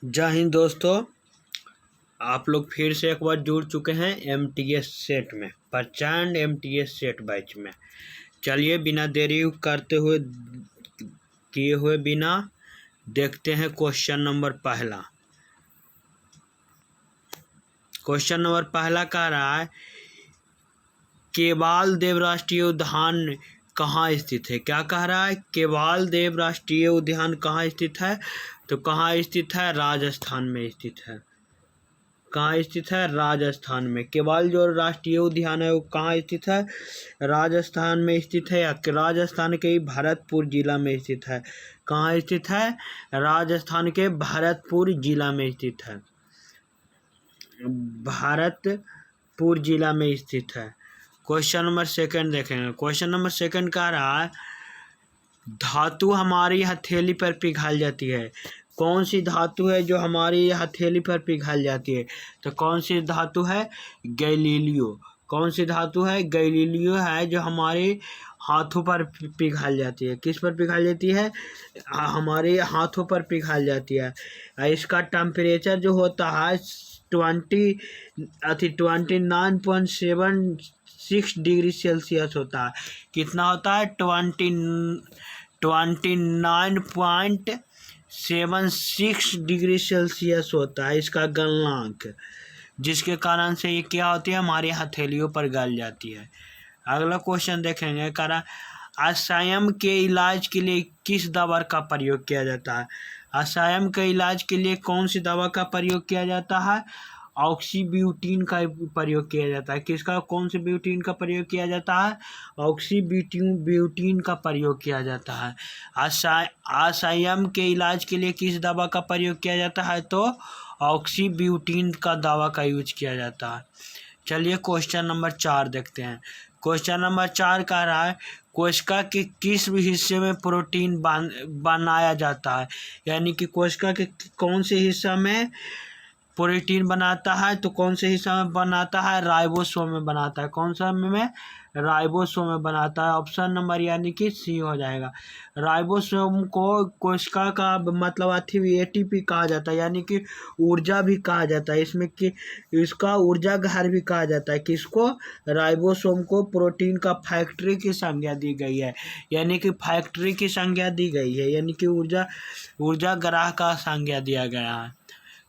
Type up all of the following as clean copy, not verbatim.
जय हिंद दोस्तों, आप लोग फिर से एक बार जुड़ चुके हैं एमटीएस सेट में, प्रचंड एमटीएस सेट बैच में। चलिए बिना देरी करते हुए किए हुए बिना देखते हैं क्वेश्चन नंबर पहला। क्वेश्चन नंबर पहला कह रहा है केवाल देव राष्ट्रीय उद्यान कहाँ स्थित है। क्या कह रहा है? केवाल देव राष्ट्रीय उद्यान कहाँ स्थित है? तो कहाँ स्थित है? राजस्थान में स्थित है। कहाँ स्थित है? राजस्थान में। केवाल जो राष्ट्रीय उद्यान है वो कहाँ स्थित है? राजस्थान में स्थित है, या राजस्थान के भरतपुर जिला में स्थित है। कहाँ स्थित है? राजस्थान के भरतपुर जिला में स्थित है। भरतपुर जिला में स्थित है। क्वेश्चन नंबर सेकंड देखेंगे। क्वेश्चन नंबर सेकंड कह रहा है धातु हमारी हथेली पर पिघल जाती है। कौन सी धातु है जो हमारी हथेली पर पिघल जाती है? तो कौन सी धातु है? गैलीलियो। कौन सी धातु है? गैलीलियो है जो हमारे हाथों पर पिघल जाती है। किस पर पिघल जाती है? हमारे हाथों पर पिघल जाती है। इसका टेम्परेचर जो होता है 29.76 डिग्री सेल्सियस होता है। कितना होता है? 29.76 डिग्री सेल्सियस होता है इसका गलनांक, जिसके कारण से ये क्या होती है? हमारी हथेलियों पर गल जाती है। अगला क्वेश्चन देखेंगे। करा असह्यम के इलाज के लिए किस दवा का प्रयोग किया जाता है? असह्यम के इलाज के लिए कौन सी दवा का प्रयोग किया जाता है? ऑक्सीब्यूटीन का प्रयोग किया जाता है। किसका? कौन से ब्यूटीन का प्रयोग किया जाता है? ऑक्सीब्यूटीन का प्रयोग किया जाता है। असह्यम के इलाज के लिए किस दवा का प्रयोग किया जाता है? तो ऑक्सीब्यूटीन का दवा का यूज किया जाता है। चलिए क्वेश्चन नंबर 4 देखते हैं। क्वेश्चन नंबर 4 कह रहा है कोशिका के किस हिस्से में प्रोटीन बनाया जाता है? यानी कि कोशिका के कौन से हिस्सा में प्रोटीन बनाता है? तो कौन से हिस्सा में बनाता है? राइबोसोम में बनाता है। कौन सा में? राइबोसोम में बनाता है। ऑप्शन नंबर यानी कि सी हो जाएगा। राइबोसोम को कोशिका का मतलब एटीपी कहा जाता है, यानी कि ऊर्जा भी कहा जाता है। इसमें कि इसका ऊर्जा घर भी कहा जाता है। किसको? राइबोसोम को प्रोटीन का फैक्ट्री की संज्ञा दी गई है, यानी कि फैक्ट्री की संज्ञा दी गई है, यानी कि ऊर्जा ग्राह का संज्ञा दिया गया है।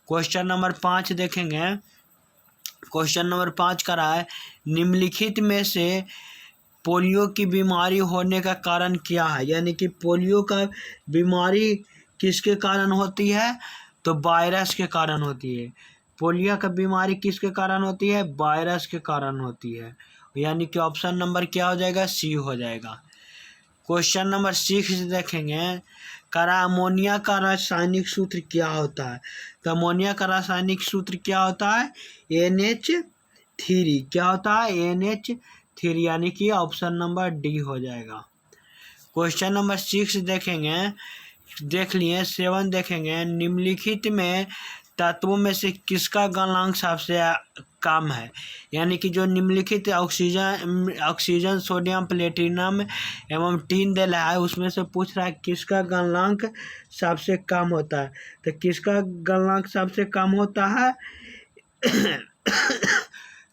क्वेश्चन नंबर 5 देखेंगे। क्वेश्चन नंबर 5 का रहा है निम्नलिखित में से पोलियो की बीमारी होने का कारण क्या है? यानी कि पोलियो का बीमारी किसके कारण होती है? तो वायरस के कारण होती है। पोलियो का बीमारी किसके कारण होती है? वायरस के कारण होती है, यानी कि ऑप्शन नंबर क्या हो जाएगा? सी हो जाएगा। क्वेश्चन नंबर 6 देखेंगे। करा अमोनिया का रासायनिक सूत्र क्या होता है? तो अमोनिया का रासायनिक सूत्र क्या होता है? NH3। क्या होता है? NH3, यानी कि ऑप्शन नंबर डी हो जाएगा। क्वेश्चन नंबर 6 देखेंगे, देख लिए। 7 देखेंगे। निम्नलिखित में तत्वों में से किसका गलनांक सबसे कम है? यानी कि जो निम्नलिखित ऑक्सीजन, सोडियम, प्लेटिनम एवं टीन दिला है, उसमें से पूछ रहा है किसका गलनांक सबसे कम होता है। तो किसका गलनांक सबसे कम होता है?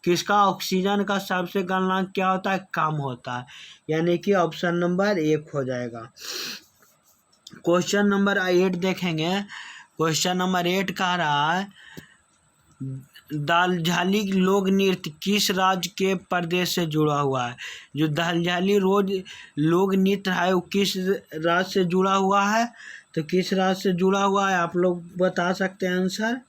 किसका? ऑक्सीजन का सबसे गलनांक क्या होता है? कम होता है, यानी कि ऑप्शन नंबर 1 हो जाएगा। क्वेश्चन नंबर 8 देखेंगे। क्वेश्चन नंबर 8 कह रहा है दालझाली लोक नृत्य किस राज्य के प्रदेश से जुड़ा हुआ है? जो दालझाली लोक नृत्य है वो किस राज्य से जुड़ा हुआ है? तो किस राज्य से जुड़ा हुआ है? आप लोग बता सकते हैं आंसर।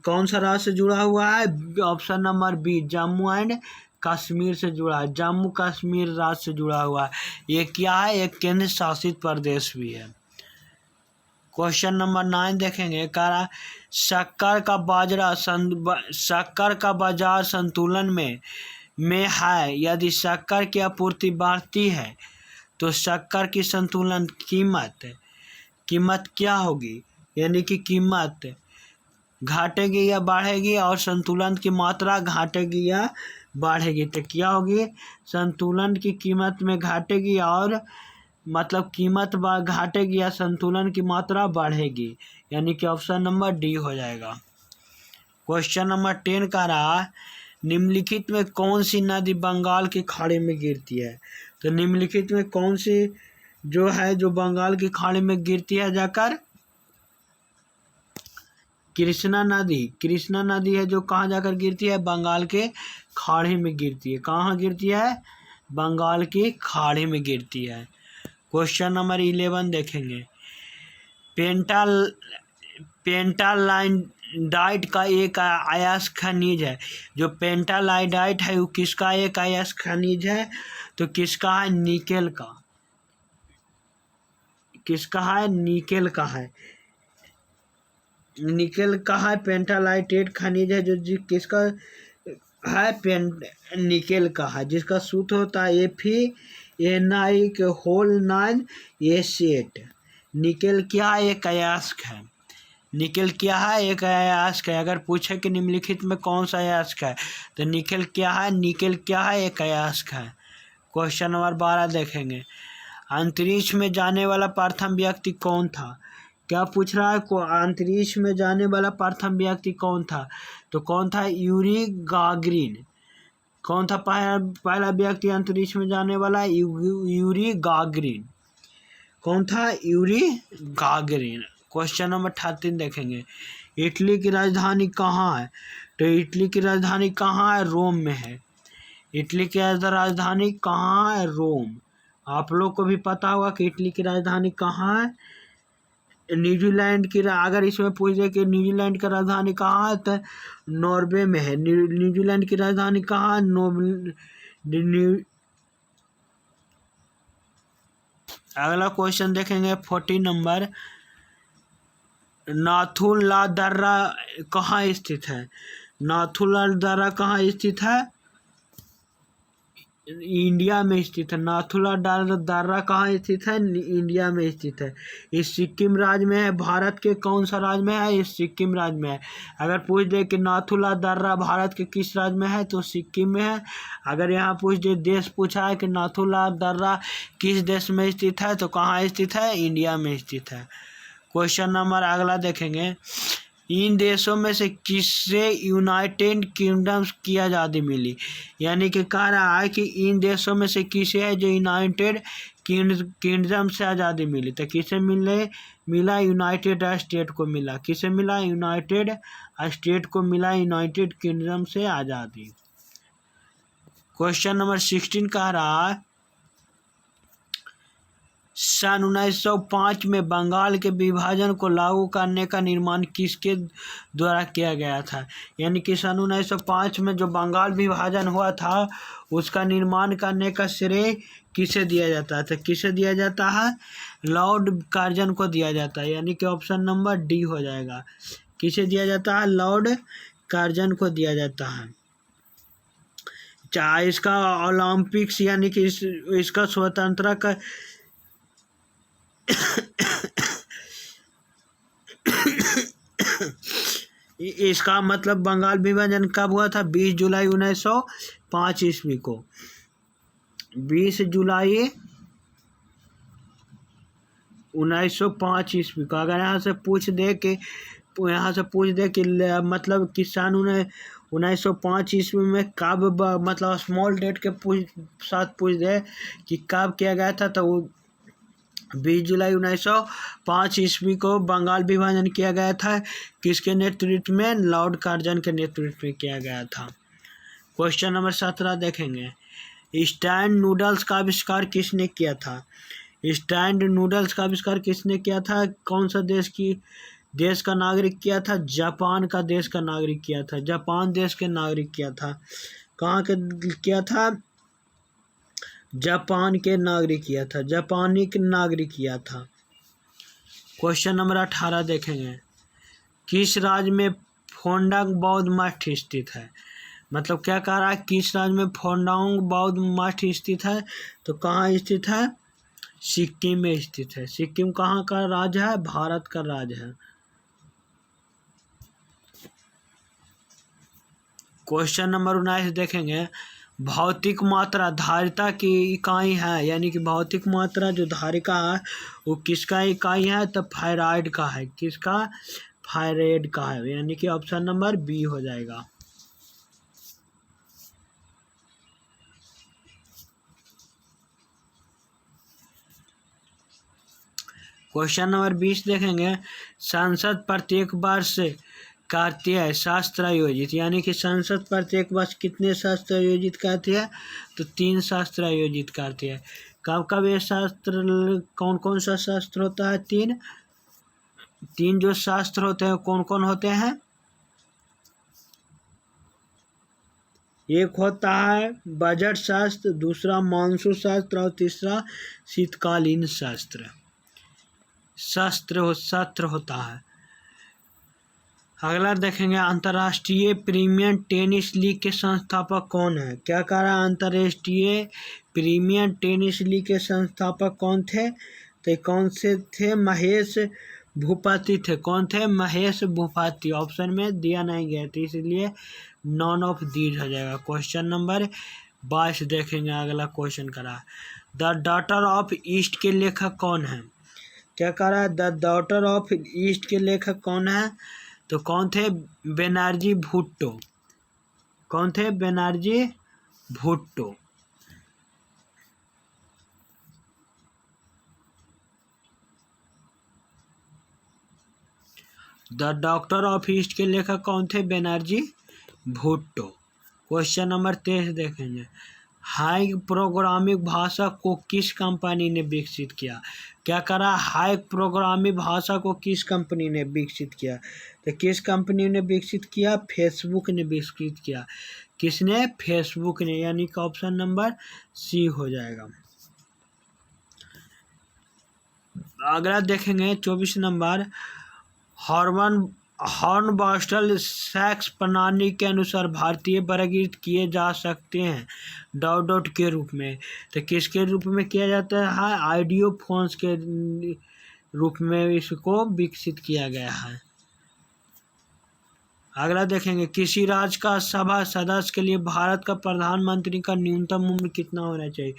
कौन सा राज्य से जुड़ा हुआ है? Option number B, Jammu and Kashmir से जुड़ा है। जम्मू कश्मीर राज्य से जुड़ा हुआ है। ये क्या है? एक केंद्र शासित प्रदेश भी है। क्वेश्चन नंबर 9 देखेंगे। कहा शक्कर का बाजार संतुलन में है। यदि शक्कर की आपूर्ति बढ़ती है तो शक्कर की संतुलन कीमत क्या होगी? यानी कि कीमत घटेगी या बढ़ेगी, और संतुलन की मात्रा घटेगी या बढ़ेगी। तो क्या होगी? संतुलन की कीमत में घटेगी और मतलब कीमत घटेगी या संतुलन की मात्रा बढ़ेगी, यानी कि ऑप्शन नंबर डी हो जाएगा। क्वेश्चन नंबर 10 का रहा, निम्नलिखित में कौन सी नदी बंगाल की खाड़ी में गिरती है? तो निम्नलिखित में कौन सी जो है जो बंगाल की खाड़ी में गिरती है जाकर? कृष्णा नदी है जो कहाँ जाकर गिरती है? बंगाल के खाड़ी में गिरती है। कहाँ गिरती है? बंगाल की खाड़ी में गिरती है। क्वेश्चन नंबर 11 देखेंगे, पेंटालाइडाइट का एक अयस्क खनिज है। जो पेंटालाइडाइट है वो किसका एक अयस्क खनिज है? तो किसका है? निकेल का। किसका है? निकेल का है। निकेल का है पेंटालाइटेट खनिज है जो किसका है? निकेल का है, जिसका सूत्र होता है Fe के होल 9 निकेल क्या है? एक अयस्क है। निकेल क्या है? एक अयस्क है। अगर पूछे कि निम्नलिखित में कौन सा अयस्क है, तो निकेल क्या है? निकेल क्या है? एक अयस्क है। क्वेश्चन नंबर 12 देखेंगे, अंतरिक्ष में जाने वाला प्रथम व्यक्ति कौन था? क्या पूछ रहा है? अंतरिक्ष में जाने वाला प्रथम व्यक्ति कौन था? तो कौन था? Yuri Gagarin. कौन था पहला व्यक्ति अंतरिक्ष में जाने वाला? Yuri Gagarin. कौन था? Yuri Gagarin. क्वेश्चन नंबर 13 देखेंगे, इटली की राजधानी कहाँ है? तो इटली की राजधानी कहाँ है? रोम में है। इटली की राजधानी कहाँ है? रोम। आप लोग को भी पता होगा कि इटली की राजधानी कहाँ है। न्यूजीलैंड की, अगर इसमें पूछ दे कि न्यूजीलैंड की राजधानी कहाँ है, तो नॉर्वे में है। न्यूजीलैंड की राजधानी कहाँ है? अगला क्वेश्चन देखेंगे 14 नंबर, नाथुला ला दर्रा कहाँ स्थित है? नाथुला ला दर्रा कहाँ स्थित है? इंडिया में स्थित है। नाथुला दर्रा कहाँ स्थित है? इंडिया में स्थित है। इस सिक्किम राज्य में है। भारत के कौन सा राज्य में है? इस सिक्किम राज्य में है। अगर पूछ दे कि नाथुला दर्रा भारत के किस राज्य में है, तो सिक्किम में है। अगर यहाँ पूछ दे, देश पूछा है कि नाथुला दर्रा किस देश में स्थित है, तो कहाँ स्थित है? इंडिया में स्थित है। क्वेश्चन नंबर अगला देखेंगे, इन देशों में से किससे यूनाइटेड किंगडम्स की आज़ादी मिली? यानी कि कह रहा है कि इन देशों में से किसे है जो यूनाइटेड किंगडम से आज़ादी मिली? तो किसे मिला? यूनाइटेड स्टेट को मिला। किसे मिला? यूनाइटेड स्टेट को मिला यूनाइटेड किंगडम से आज़ादी। क्वेश्चन नंबर 16 कह रहा है, सन 1905 में बंगाल के विभाजन को लागू करने का निर्माण किसके द्वारा किया गया था? यानी कि सन 1905 में जो बंगाल विभाजन हुआ था उसका निर्माण करने का श्रेय किसे दिया जाता है? तो किसे दिया जाता है? लॉर्ड कार्जन को दिया जाता है। यानी कि ऑप्शन नंबर डी हो जाएगा। किसे दिया जाता है? लॉर्ड कार्जन को दिया जाता है। चाहे इसका ओलंपिक्स यानी कि इसका स्वतंत्रता का इसका मतलब बंगाल विभाजन कब हुआ था? 20 जुलाई 1905 ईस्वी को। 20 जुलाई 1905 ईस्वी को। अगर यहाँ से पूछ दे कि मतलब कि सन 1905 ईस्वी में कब, मतलब स्मॉल डेट के साथ पूछ दे कि कब किया गया था, तो वो 20 जुलाई 1905 ईस्वी को बंगाल विभाजन किया गया था। किसके नेतृत्व में? लॉर्ड कार्जन के नेतृत्व में किया गया था। क्वेश्चन नंबर 17 देखेंगे, इंस्टेंट नूडल्स का आविष्कार किसने किया था? इंस्टेंट नूडल्स का आविष्कार किसने किया था? कौन सा देश का नागरिक किया था? जापान का देश का नागरिक किया था। जापान देश के नागरिक किया था। कहाँ के किया था? जापान के नागरिक किया था। जापानी के नागरिक किया था। क्वेश्चन नंबर 18 देखेंगे, किस राज्य में फोंडांग बौद्ध मठ स्थित है? मतलब क्या कह रहा है? किस राज्य में फोंडांग बौद्ध मठ स्थित है? तो कहाँ स्थित है? सिक्किम में स्थित है। सिक्किम कहाँ का राज्य है? भारत का राज्य है। क्वेश्चन नंबर 19 देखेंगे, भौतिक मात्रा धारिता की इकाई है, यानी कि भौतिक मात्रा जो धारिता है वो किसका इकाई है? तो फारेड का है। किसका? फारेड का है, यानी कि ऑप्शन नंबर बी हो जाएगा। क्वेश्चन नंबर 20 देखेंगे। संसद प्रत्येक वर्ष करती है शास्त्र आयोजित, यानी कि संसद प्रत्येक वर्ष कितने शास्त्र आयोजित करती है? तो 3 शास्त्र आयोजित करती है। कब कब ये शास्त्र, कौन कौन सा शास्त्र होता है? 3 जो शास्त्र होते हैं कौन कौन होते हैं? एक होता है बजट शास्त्र, दूसरा मानसून शास्त्र और तीसरा शीतकालीन सत्र होता है। अगला देखेंगे, अंतर्राष्ट्रीय प्रीमियर टेनिस लीग के संस्थापक कौन है? क्या कह रहा है? अंतर्राष्ट्रीय प्रीमियर टेनिस लीग के संस्थापक कौन थे? तो कौन से थे? महेश भूपति थे। कौन थे? महेश भूपति। ऑप्शन में दिया नहीं गया तो इसलिए नॉन ऑफ दीज हो जाएगा। क्वेश्चन नंबर 22 देखेंगे। अगला क्वेश्चन करा, द डॉटर ऑफ ईस्ट के लेखक कौन है? क्या कह रहा है? द डॉटर ऑफ ईस्ट के लेखक कौन है? तो कौन थे? बेनर्जी भुट्टो। कौन थे? Banerjee Bhutto. The doctor of east के लेखक कौन थे? बेनर्जी भुट्टो। क्वेश्चन नंबर 23 देखेंगे, हाई प्रोग्रामिंग भाषा को किस कंपनी ने विकसित किया? क्या करा? हाई प्रोग्रामिंग भाषा को किस कंपनी ने विकसित किया? तो किस कंपनी ने विकसित किया? फेसबुक ने विकसित किया। किसने? फेसबुक ने, यानी कि ऑप्शन नंबर सी हो जाएगा। अगला देखेंगे 24 नंबर, हॉर्नबस्टल सैक्स प्रणाली के अनुसार भारतीय वर्गीकृत किए जा सकते हैं डॉट के रूप में। तो किसके रूप में किया जाता है? आइडियोफोन्स के रूप में इसको विकसित किया गया है। अगला देखेंगे, किसी राज्य का सभा सदस्य के लिए भारत का प्रधानमंत्री का न्यूनतम उम्र कितना होना चाहिए?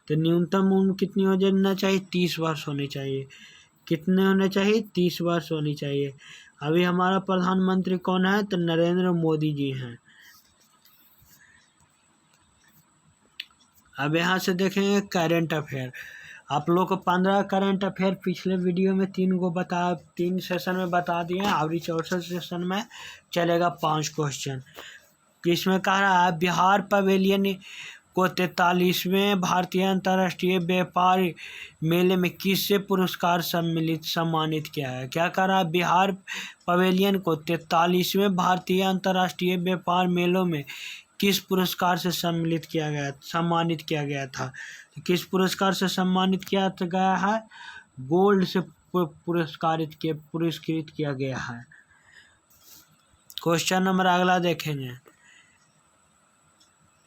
तो न्यूनतम उम्र कितनी हो जाना चाहिए? 30 वर्ष होनी चाहिए। कितने होने चाहिए? 30 वर्ष होनी चाहिए। अभी हमारा प्रधानमंत्री कौन है? तो नरेंद्र मोदी जी हैं। अब यहाँ से देखेंगे करंट अफेयर। आप लोग को 15 करंट अफेयर पिछले वीडियो में 3 सेशन में बता दिए हैं। अभी 64 सेशन में चलेगा 5 क्वेश्चन। इसमें कह रहा है, बिहार पवेलियन को 43वें भारतीय अंतर्राष्ट्रीय व्यापार मेले में किससे पुरस्कार सम्मानित किया है? क्या कह रहा है? बिहार पवेलियन को 43वें भारतीय अंतर्राष्ट्रीय व्यापार मेलों में किस पुरस्कार से सम्मानित किया गया था? तो किस पुरस्कार से सम्मानित किया गया है? गोल्ड से पुरस्कृत किया गया है। क्वेश्चन नंबर अगला देखेंगे,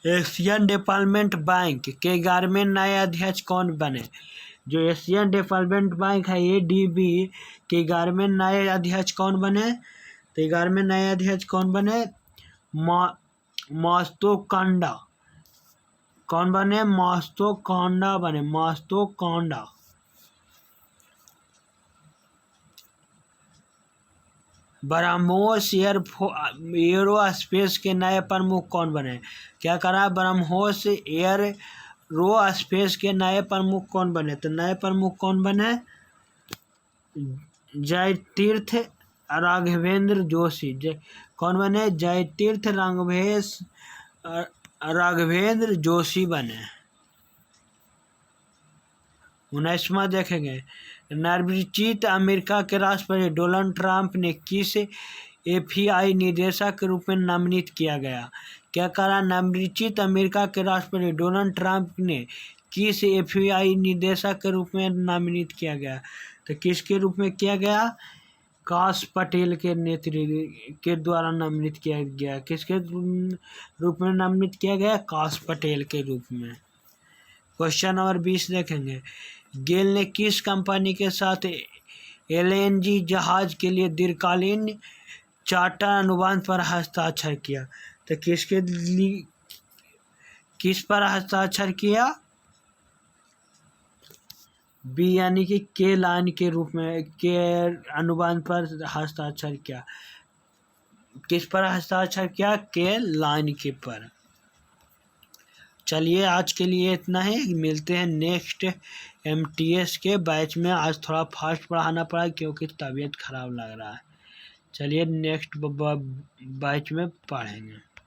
एशियन डेवलपमेंट बैंक के 11वें नए अध्यक्ष कौन बने? जो एशियन डेवलपमेंट बैंक है ADB के 11वें नए अध्यक्ष कौन बने? तो 11वें नए अध्यक्ष कौन बने? मास्तो कांडा। कौन बने? मास्तो कांडा बने। मास्तो कांडा। ब्रह्मोस एरोस्पेस के नए प्रमुख कौन बने? क्या करा? ब्रह्मोस एरोस्पेस के नए प्रमुख कौन बने? तो नए प्रमुख कौन बने? जयतीर्थ राघवेंद्र जोशी। कौन बने? जयतीर्थ राघवेंद्र जोशी बने। 19वां देखेंगे, नवनिर्वाचित अमेरिका के राष्ट्रपति डोनाल्ड ट्रंप ने किस FBI निदेशक के रूप में नामित किया गया? क्या करा? नवनिर्वाचित अमेरिका के राष्ट्रपति डोनाल्ड ट्रंप ने किस FBI निदेशक के रूप में नामित किया गया? तो किसके रूप में किया गया? काश पटेल के नेतृत्व के द्वारा नामित किया गया। किसके रूप में नामित किया गया? काश पटेल के रूप में। क्वेश्चन नंबर 20 देखेंगे, गेल ने किस कंपनी के साथ LNG जहाज के लिए दीर्घकालीन चार्टर अनुबंध पर हस्ताक्षर किया? तो किस पर हस्ताक्षर किया? बी यानी कि के लाइन के रूप में, के अनुबंध पर हस्ताक्षर किया। किस पर हस्ताक्षर किया? के लाइन के पर। चलिए आज के लिए इतना ही, मिलते हैं नेक्स्ट एमटीएस के बैच में। आज थोड़ा फास्ट पढ़ाना पड़ा क्योंकि तबीयत खराब लग रहा है। चलिए नेक्स्ट बैच में पढ़ेंगे।